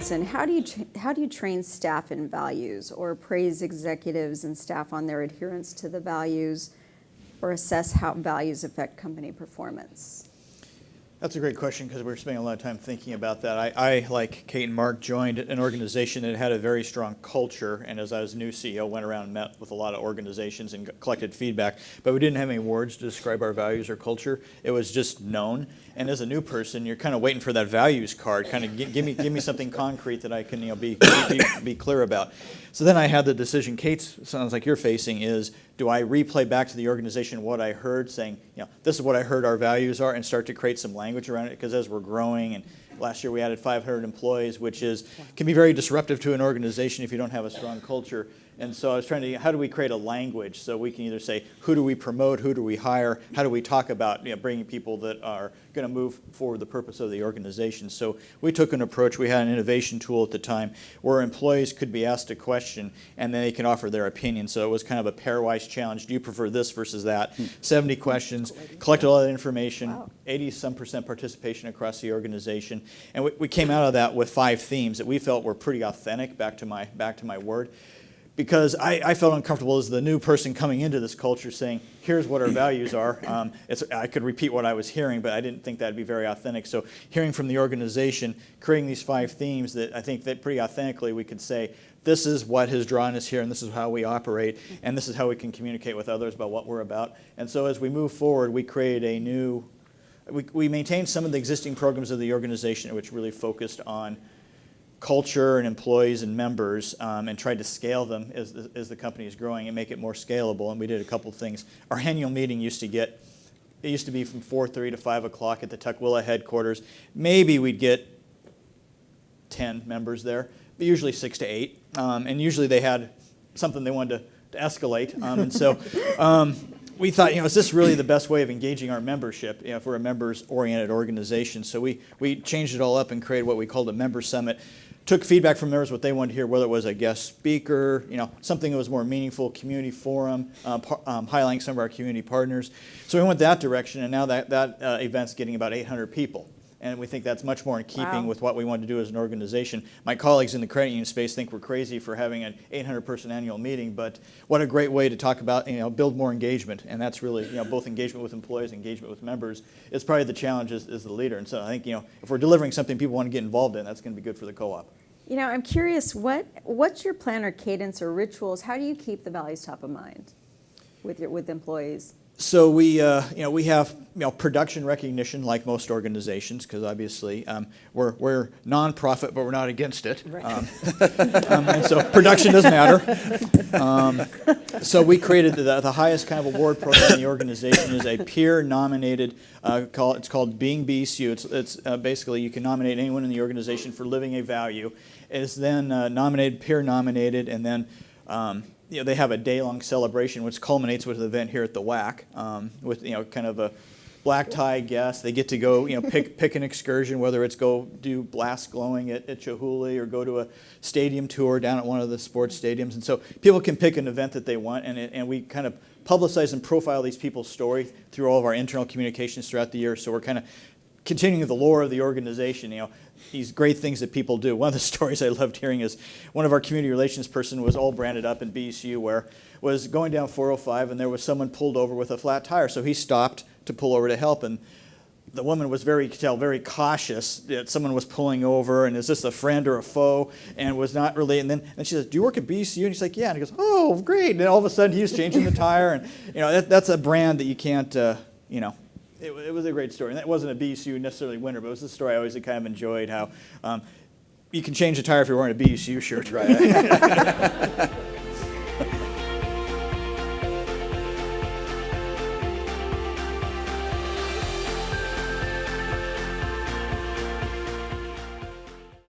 Benson, how do you train staff in values or praise executives and staff on their adherence to the values or assess how values affect company performance? That's a great question because we're spending a lot of time thinking about that. I, like Cate and Mark, joined an organization that had a very strong culture, and as I was new CEO, went around and met with a lot of organizations and collected feedback, but we didn't have any words to describe our values or culture. It was just known, and as a new person, you're kind of waiting for that values card, kind of give me something concrete that I can be clear about. So then I had the decision, Cate, sounds like you're facing, is do I replay back to the organization what I heard, saying, this is what I heard our values are, and start to create some language around it? Because as we're growing, and last year we added 500 employees, which can be very disruptive to an organization if you don't have a strong culture. And so I was trying to, how do we create a language so we can either say, who do we promote, who do we hire, how do we talk about bringing people that are going to move forward the purpose of the organization. So we took an approach. We had an innovation tool at the time where employees could be asked a question and then they can offer their opinion. So it was kind of a pairwise challenge. Do you prefer this versus that? 70 questions, collected all that information, 80-some% participation across the organization. And we came out of that with 5 themes that we felt were pretty authentic, back to my word. Because I felt uncomfortable as the new person coming into this culture saying, here's what our values are. I could repeat what I was hearing, but I didn't think that would be very authentic. So hearing from the organization, creating these 5 themes that I think that pretty authentically we could say, this is what has drawn us here, and this is how we operate, and this is how we can communicate with others about what we're about. And so as we move forward, we create a new, we maintain some of the existing programs of the organization which really focused on culture and employees and members, and tried to scale them as the company is growing and make it more scalable. And we did a couple of things. Our annual meeting used to be from 4:30 to 5 o'clock at the Tukwila headquarters. Maybe we'd get 10 members there, but usually 6 to 8. And usually they had something they wanted to escalate. And so we thought, is this really the best way of engaging our membership if we're a members-oriented organization? So we changed it all up and created what we called a member summit. Took feedback from members, what they wanted to hear, whether it was a guest speaker, something that was more meaningful, community forum, highlighting some of our community partners. So we went that direction, and now that event's getting about 800 people. And we think that's much more in keeping with what we want to do as an organization. My colleagues in the credit union space think we're crazy for having an 800-person annual meeting, but what a great way to talk about, build more engagement. And that's really, both engagement with employees, engagement with members. It's probably the challenge as the leader. And so I think, if we're delivering something people want to get involved in, that's going to be good for the co-op. I'm curious, what's your plan or cadence or rituals? How do you keep the values top of mind with employees? So we have production recognition like most organizations, because obviously we're nonprofit, but we're not against it. Right. And so production does matter. So we created the highest kind of award program in the organization is a peer-nominated. It's called Being BECU. It's basically you can nominate anyone in the organization for living a value. It's then nominated, peer-nominated, and then. They have a day-long celebration, which culminates with an event here at the WAC, with kind of a black tie guest. They get to go pick an excursion, whether it's go do blast glowing at Chihuly or go to a stadium tour down at one of the sports stadiums. And so people can pick an event that they want, and we kind of publicize and profile these people's story through all of our internal communications throughout the year. So we're kind of continuing the lore of the organization, these great things that people do. One of the stories I loved hearing is one of our community relations person was all branded up in BECU where was going down 405 and there was someone pulled over with a flat tire. So he stopped to pull over to help, and the woman was very cautious that someone was pulling over, and is this a friend or a foe, and was not really. And she says, "Do you work at BECU?" And he's like, "Yeah." And he goes, "Oh, great!" And then all of a sudden he was changing the tire, and that's a brand that you can't, It was a great story. And that wasn't a BECU necessarily winner, but it was a story I always kind of enjoyed, how you can change a tire if you're wearing a BECU shirt. Right.